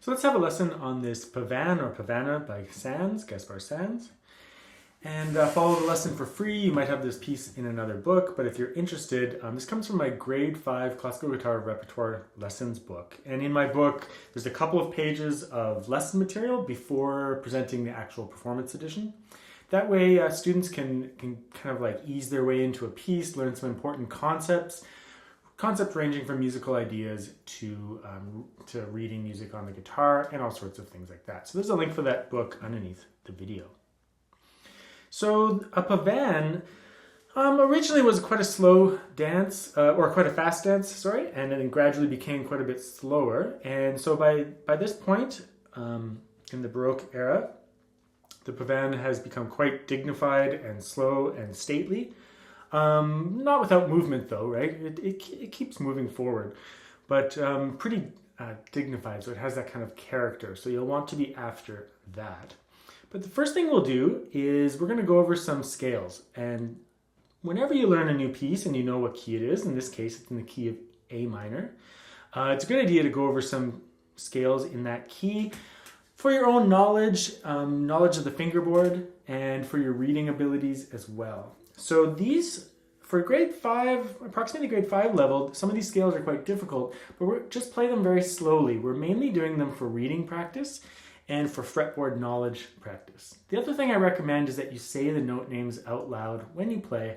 So let's have a lesson on this Pavana or Pavana by Sanz, Gaspar Sanz. And follow the lesson for free. You might have this piece in another book, but if you're interested, this comes from my grade 5 classical guitar repertoire lessons book. And in my book, there's a couple of pages of lesson material before presenting the actual performance edition. That way students can kind of like ease their way into a piece, learn some important concepts ranging from musical ideas to reading music on the guitar and all sorts of things like that. So there's a link for that book underneath the video. So a Pavane originally was quite a slow dance, or quite a fast dance, sorry, and then gradually became quite a bit slower. And so by this point, in the Baroque era, the Pavane has become quite dignified and slow and stately. Not without movement though, right? It keeps moving forward, but pretty dignified, so it has that kind of character. So you'll want to be after that. But the first thing we'll do is we're going to go over some scales. And whenever you learn a new piece and you know what key it is, in this case it's in the key of A minor, it's a good idea to go over some scales in that key for your own knowledge, knowledge of the fingerboard, and for your reading abilities as well. So these, for grade 5, approximately grade 5 level, some of these scales are quite difficult, but we're just play them very slowly. We're mainly doing them for reading practice and for fretboard knowledge practice. The other thing I recommend is that you say the note names out loud when you play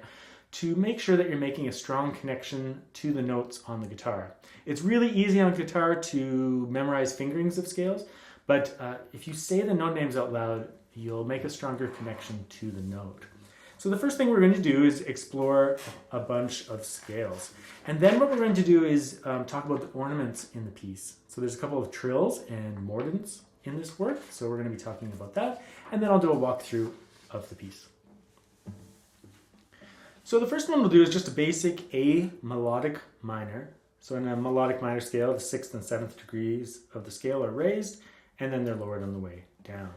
to make sure that you're making a strong connection to the notes on the guitar. It's really easy on guitar to memorize fingerings of scales, but if you say the note names out loud, you'll make a stronger connection to the note. So the first thing we're going to do is explore a bunch of scales. And then what we're going to do is talk about the ornaments in the piece. So there's a couple of trills and mordents in this work, so we're going to be talking about that. And then I'll do a walkthrough of the piece. So the first one we'll do is just a basic A melodic minor. So in a melodic minor scale, the 6th and 7th degrees of the scale are raised, and then they're lowered on the way down.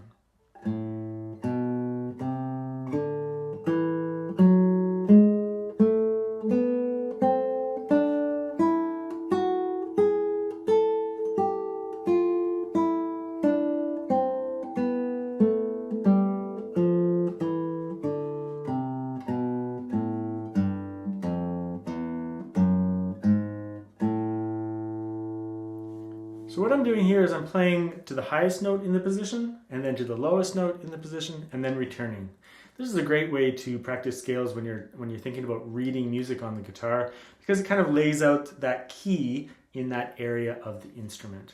So what I'm doing here is I'm playing to the highest note in the position, and then to the lowest note in the position, and then returning. This is a great way to practice scales when you're thinking about reading music on the guitar, because it kind of lays out that key in that area of the instrument.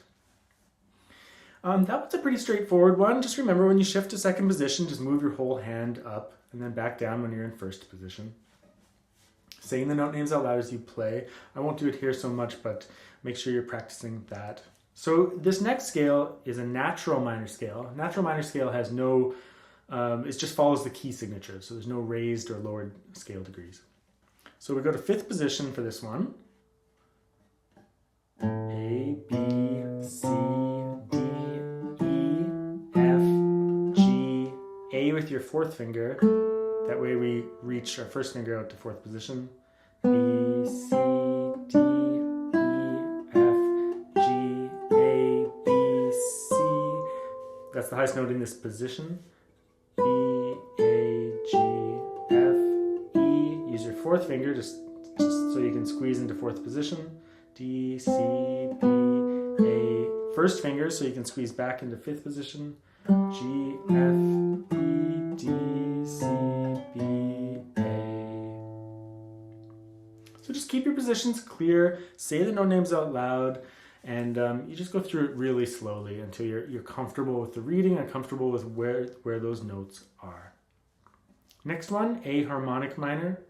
That was a pretty straightforward one. Just remember, when you shift to second position, just move your whole hand up and then back down when you're in first position. Saying the note names out loud as you play. I won't do it here so much, but make sure you're practicing that. So this next scale is a natural minor scale. Natural minor scale has no, it just follows the key signature. So there's no raised or lowered scale degrees. So we go to 5th position for this one. A, B, C, D, with your fourth finger. That way we reach our first finger out to fourth position. B, C, D, E, F, G, A, B, C. That's the highest note in this position. B, A, G, F, E. Use your fourth finger just so you can squeeze into fourth position. D, C, B, A. First finger so you can squeeze back into fifth position. G, F, E, D, C, B, A. So just keep your positions clear, say the note names out loud, and you just go through it really slowly until you're comfortable with the reading and comfortable with where those notes are. Next one, A harmonic minor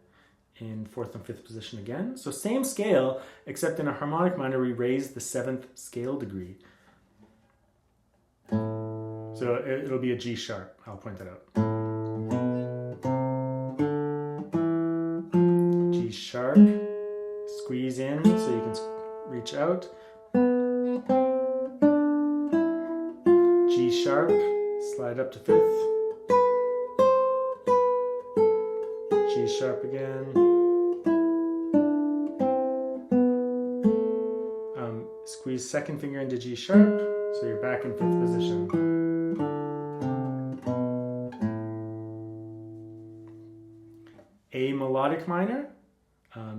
in fourth and fifth position again. So same scale, except in a harmonic minor we raise the seventh scale degree. So it'll be a G sharp, I'll point that out. G sharp, squeeze in so you can reach out. G sharp, slide up to fifth. G sharp again. Squeeze second finger into G sharp, so you're back in fifth position. A melodic minor,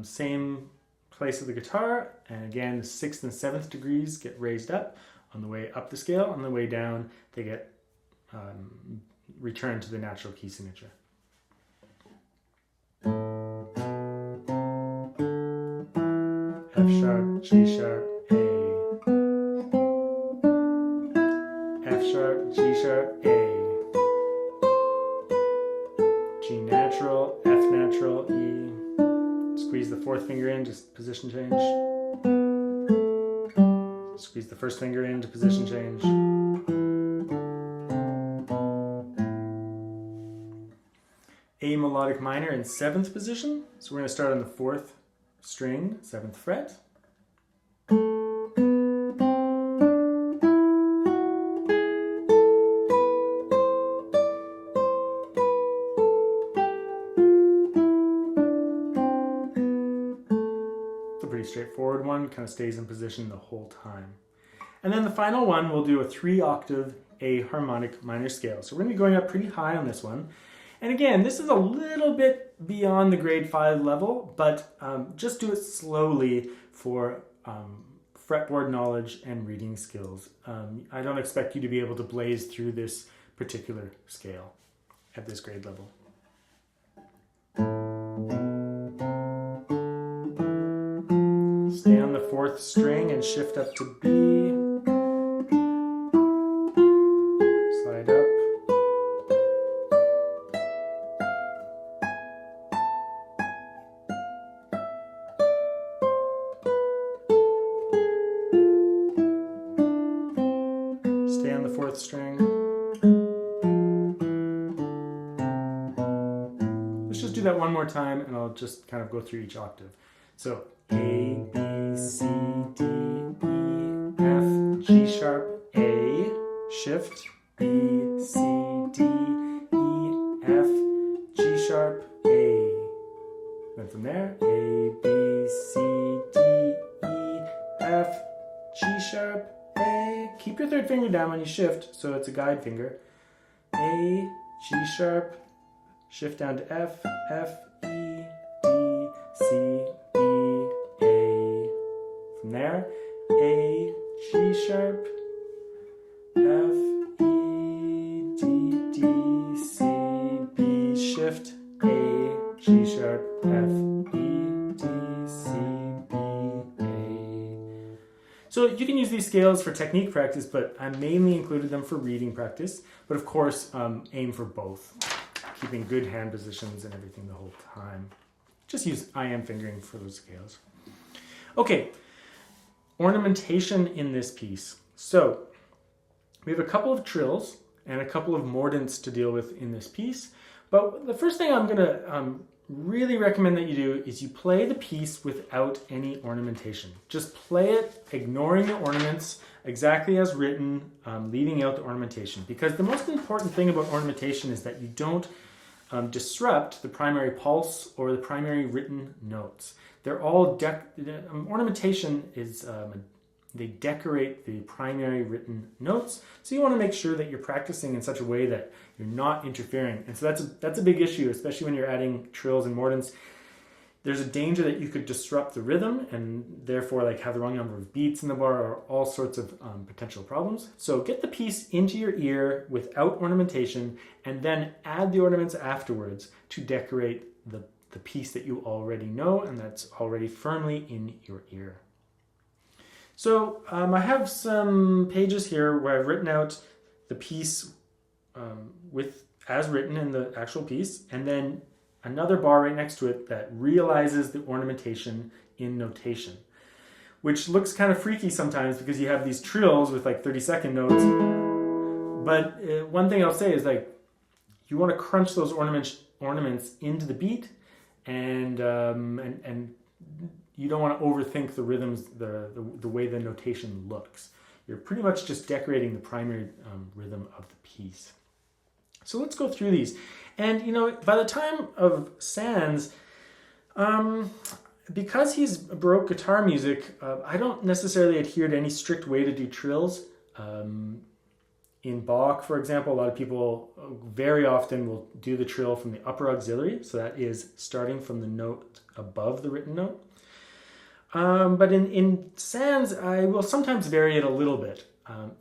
same place of the guitar, and again the sixth and seventh degrees get raised up on the way up the scale. On the way down they get returned to the natural key signature. F sharp, G sharp, A. F sharp, G sharp, A. G natural, F natural, E. Squeeze the fourth finger in, just position change. Squeeze the first finger in to position change. A melodic minor in seventh position. So we're going to start on the fourth string, seventh fret. Straightforward one, kind of stays in position the whole time. And then the final one, we'll do a 3-octave A harmonic minor scale. So we're going to be going up pretty high on this one. And again, this is a little bit beyond the grade 5 level, but just do it slowly for fretboard knowledge and reading skills. I don't expect you to be able to blaze through this particular scale at this grade level. Stay on the fourth string and shift up to B. Slide up. Stay on the fourth string. Let's just do that one more time and I'll just kind of go through each octave. So A, B, C, D, E, F, G sharp, A, shift, B, C, D, E, F, G sharp, A. Then from there, A, B, C, D, E, F, G sharp, A. Keep your third finger down when you shift, so it's a guide finger. A, G sharp, shift down to F, F, E, D, C, from there, A, G sharp, F, E, D, D, C, B, shift, A, G sharp, F, E, D, C, B, A. So you can use these scales for technique practice, but I mainly included them for reading practice. But of course, aim for both, keeping good hand positions and everything the whole time. Just use IM fingering for those scales. Okay. Ornamentation in this piece. So we have a couple of trills and a couple of mordants to deal with in this piece. But the first thing I'm going to really recommend that you do is you play the piece without any ornamentation. Just play it, ignoring the ornaments. exactly as written, leaving out the ornamentation. Because the most important thing about ornamentation is that you don't disrupt the primary pulse or the primary written notes. They're all ornamentation is they decorate the primary written notes, so you want to make sure that you're practicing in such a way that you're not interfering. And so that's a big issue, especially when you're adding trills and mordents. There's a danger that you could disrupt the rhythm and therefore like have the wrong number of beats in the bar, or all sorts of potential problems. So get the piece into your ear without ornamentation, and then add the ornaments afterwards to decorate the piece that you already know and that's already firmly in your ear. So I have some pages here where I've written out the piece as written in the actual piece, and then another bar right next to it that realizes the ornamentation in notation, which looks kind of freaky sometimes because you have these trills with like 30-second notes. But one thing I'll say is like you want to crunch those ornaments into the beat, and you don't want to overthink the rhythms, the way the notation looks. You're pretty much just decorating the primary rhythm of the piece. So let's go through these. And, by the time of Sanz, because he's Baroque guitar music, I don't necessarily adhere to any strict way to do trills. In Bach, for example, a lot of people very often will do the trill from the upper auxiliary. So that is starting from the note above the written note. But in Sanz, I will sometimes vary it a little bit.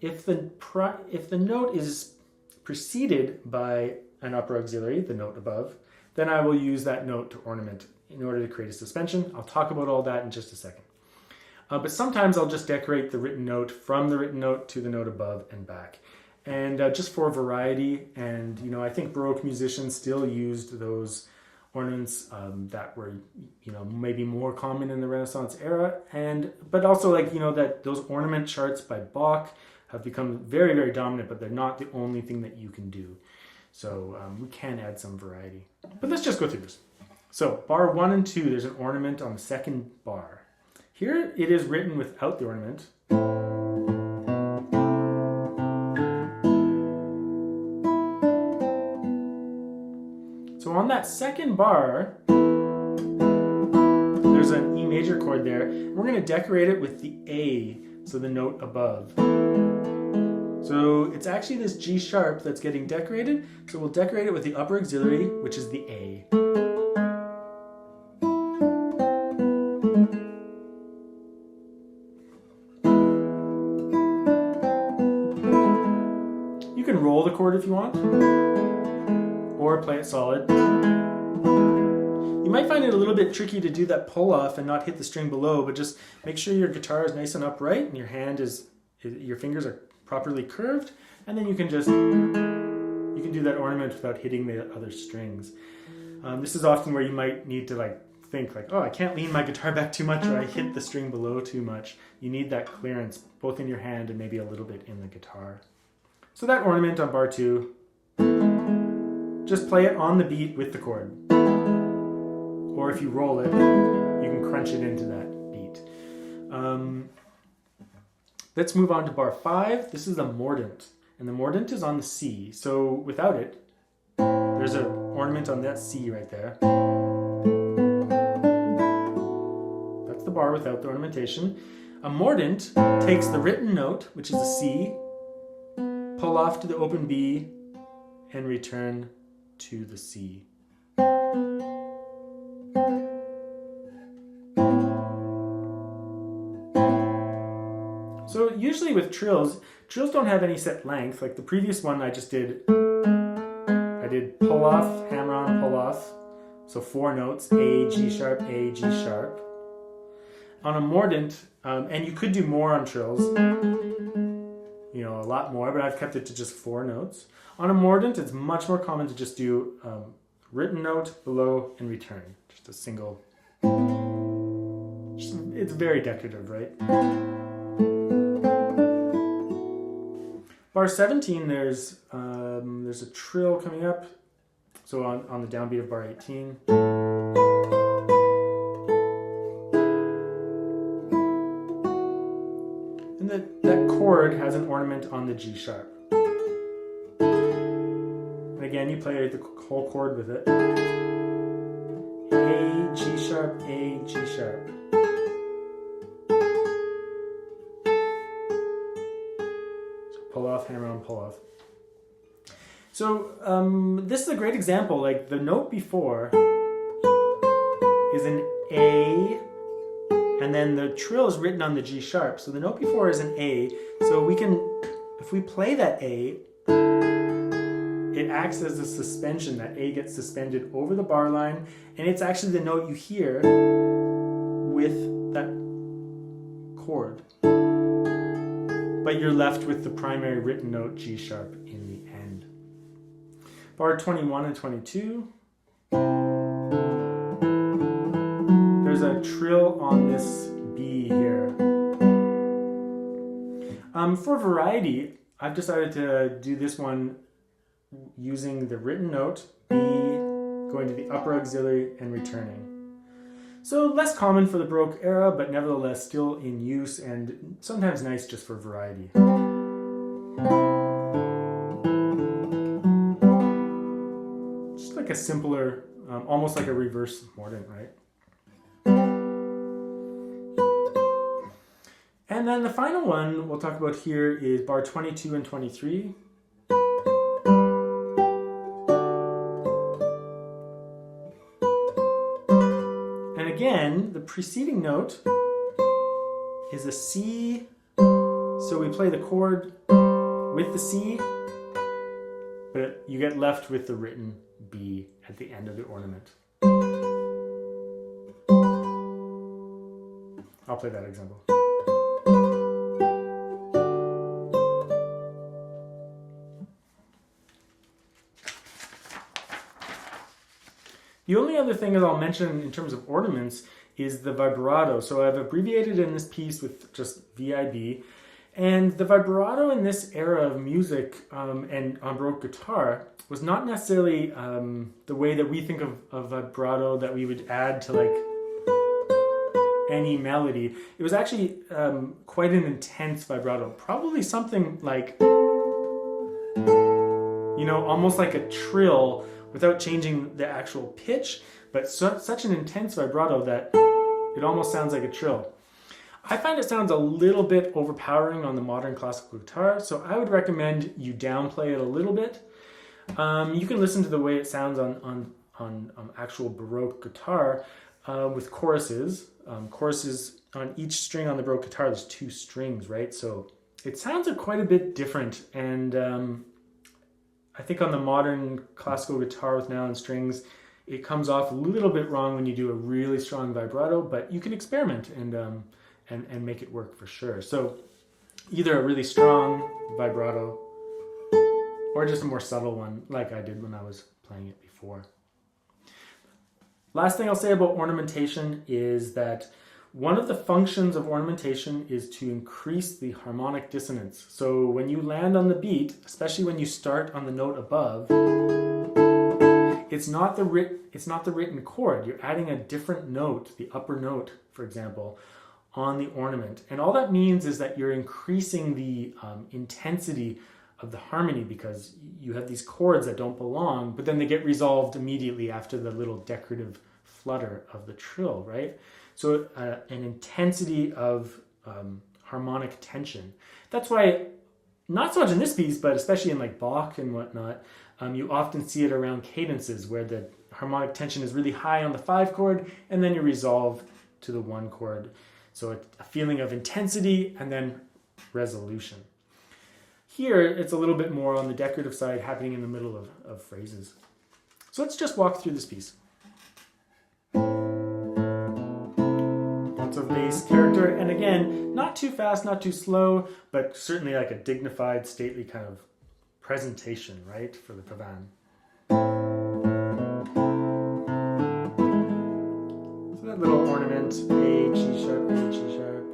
If the note is preceded by an upper auxiliary, the note above, then I will use that note to ornament in order to create a suspension. I'll talk about all that in just a second. But sometimes I'll just decorate the written note from the written note to the note above and back. And just for variety, and I think Baroque musicians still used those ornaments that were maybe more common in the Renaissance era, but also that those ornament charts by Bach have become very, very dominant, but they're not the only thing that you can do. So we can add some variety. But let's just go through this. So bar 1 and 2, there's an ornament on the second bar. Here it is written without the ornament. So on that second bar, there's an E major chord there. We're going to decorate it with the A, so the note above. So it's actually this G sharp that's getting decorated. So we'll decorate it with the upper auxiliary, which is the A. You can roll the chord if you want, or play it solid. You might find it a little bit tricky to do that pull off and not hit the string below, but just make sure your guitar is nice and upright and your fingers are properly curved, and then you can do that ornament without hitting the other strings. This is often where you might need to think oh, I can't lean my guitar back too much, or I hit the string below too much. You need that clearance both in your hand and maybe a little bit in the guitar. So that ornament on bar 2, just play it on the beat with the chord. Or if you roll it, you can crunch it into that beat. Let's move on to bar 5. This is a mordent, and the mordent is on the C. So without it, there's an ornament on that C right there. That's the bar without the ornamentation. A mordent takes the written note, which is a C, pull off to the open B, and return to the C. So usually with trills don't have any set length. Like the previous one I did pull off, hammer on, pull off. So 4 notes, A, G sharp, A, G sharp. On a mordent, and you could do more on trills, a lot more, but I've kept it to just 4 notes. On a mordent, it's much more common to just do written note, below, and return. Just a single. It's very decorative, right? Bar 17, there's a trill coming up. So on the downbeat of bar 18. And that chord chord has an ornament on the G sharp. And again, you play the whole chord with it. A, G sharp, A, G sharp. So pull off, hammer on, pull off. So this is a great example. Like the note before is an A, and then the trill is written on the G sharp. So the note before is an A. So we can, if we play that A, it acts as a suspension. That A gets suspended over the bar line, and it's actually the note you hear with that chord. But you're left with the primary written note G sharp in the end. Bar 21 and 22. There's a trill on this B here. For variety, I've decided to do this one using the written note, B, going to the upper auxiliary and returning. So less common for the Baroque era, but nevertheless still in use and sometimes nice just for variety. Just like a simpler, almost like a reverse mordant, right? And then the final one we'll talk about here is bar 22 and 23. And again, the preceding note is a C, so we play the chord with the C, but you get left with the written B at the end of the ornament. I'll play that example. The only other thing that I'll mention in terms of ornaments is the vibrato. So I've abbreviated in this piece with just VIB. And the vibrato in this era of music and on Baroque guitar was not necessarily the way that we think of vibrato that we would add to like any melody. It was actually quite an intense vibrato. Probably something like, you know, almost like a trill, without changing the actual pitch, but such an intense vibrato that it almost sounds like a trill. I find it sounds a little bit overpowering on the modern classical guitar, so I would recommend you downplay it a little bit. You can listen to the way it sounds on actual Baroque guitar with choruses. Choruses on each string on the Baroque guitar, there's 2 strings, right? So it sounds quite a bit different, and I think on the modern classical guitar with nylon strings, it comes off a little bit wrong when you do a really strong vibrato, but you can experiment and make it work for sure. So either a really strong vibrato or just a more subtle one like I did when I was playing it before. Last thing I'll say about ornamentation is that one of the functions of ornamentation is to increase the harmonic dissonance. So when you land on the beat, especially when you start on the note above, it's not the written chord. You're adding a different note, the upper note, for example, on the ornament. And all that means is that you're increasing the intensity of the harmony because you have these chords that don't belong, but then they get resolved immediately after the little decorative flutter of the trill, right? So an intensity of harmonic tension. That's why, not so much in this piece, but especially in like Bach and whatnot, you often see it around cadences where the harmonic tension is really high on the 5 chord and then you resolve to the 1 chord. So a feeling of intensity and then resolution. Here, it's a little bit more on the decorative side happening in the middle of phrases. So let's just walk through this piece. Lots of bass character, and again, not too fast, not too slow, but certainly like a dignified, stately kind of presentation, right, for the Pavana. So that little ornament, A, G sharp, A, G sharp.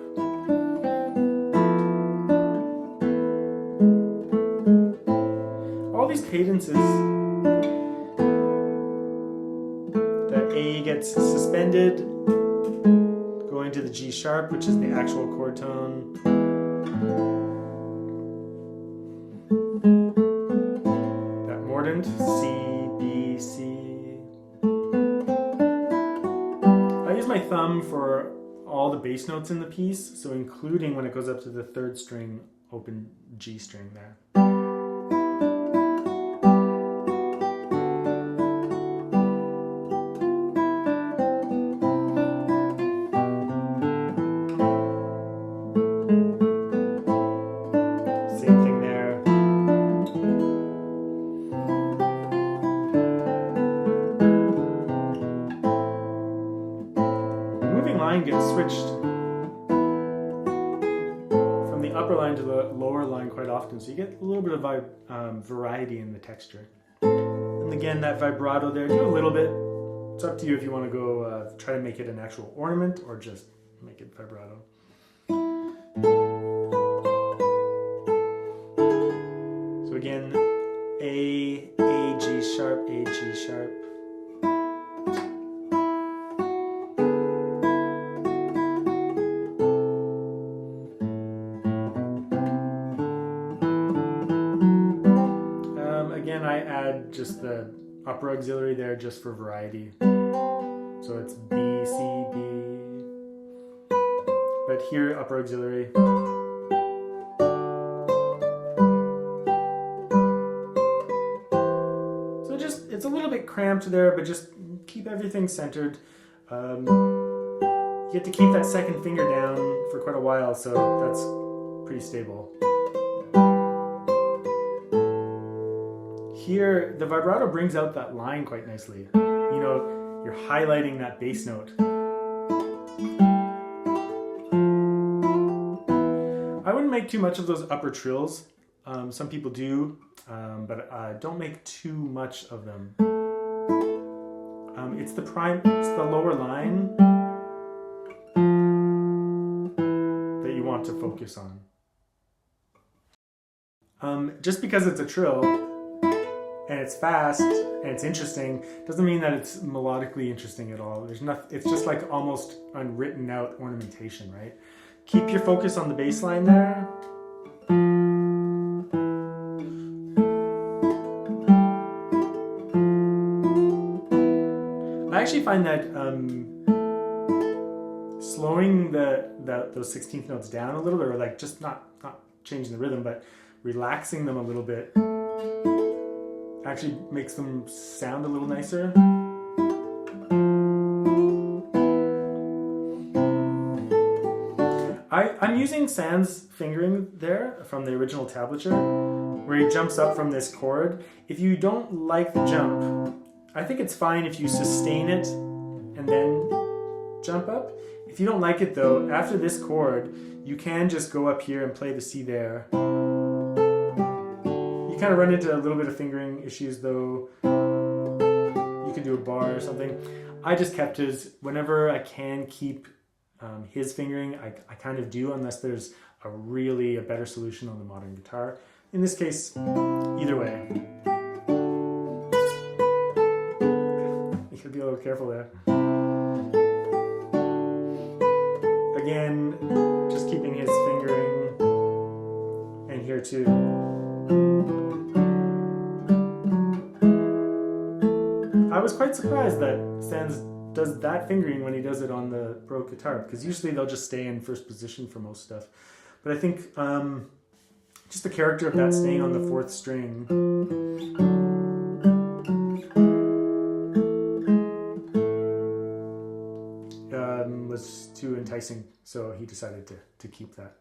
All these cadences, that A gets suspended, going to the G sharp, which is the actual chord tone. important. C, B, C. I use my thumb for all the bass notes in the piece, so including when it goes up to the third string, open G string there. Same thing there. The moving line gets switched from the upper line to the lower line quite often, so you get a little bit of variety in the texture. And again, that vibrato there, do a little bit. It's up to you if you want to go try to make it an actual ornament or just make it vibrato. So again, A, G sharp, A, G sharp. Again, I add just the upper auxiliary there just for variety. So it's B, C, B. But here, upper auxiliary. So just, it's a little bit cramped there, but just keep everything centered. You get to keep that second finger down for quite a while, so that's pretty stable. Here, the vibrato brings out that line quite nicely. You know, you're highlighting that bass note. I wouldn't make too much of those upper trills. Some people do, but don't make too much of them. It's the lower line that you want to focus on. Just because it's a trill, and it's fast and it's interesting doesn't mean that it's melodically interesting at all. There's nothing. It's just like almost unwritten out ornamentation, right? Keep your focus on the bass line there. I actually find that slowing those 16th notes down a little bit, or like just not changing the rhythm, but relaxing them a little bit, actually makes them sound a little nicer. I'm using Sanz fingering there from the original tablature, where he jumps up from this chord. If you don't like the jump, I think it's fine if you sustain it and then jump up. If you don't like it though, after this chord, you can just go up here and play the C there. You kind of run into a little bit of fingering issues though. You can do a bar or something. I just kept his, whenever I can keep his fingering, I kind of do, unless there's a better solution on the modern guitar. In this case, either way. You gotta be a little careful there. Again, just keeping his fingering, and here too. I was quite surprised that Sanz does that fingering when he does it on the Baroque guitar, because usually they'll just stay in first position for most stuff. But I think just the character of that staying on the fourth string was too enticing, so he decided to keep that.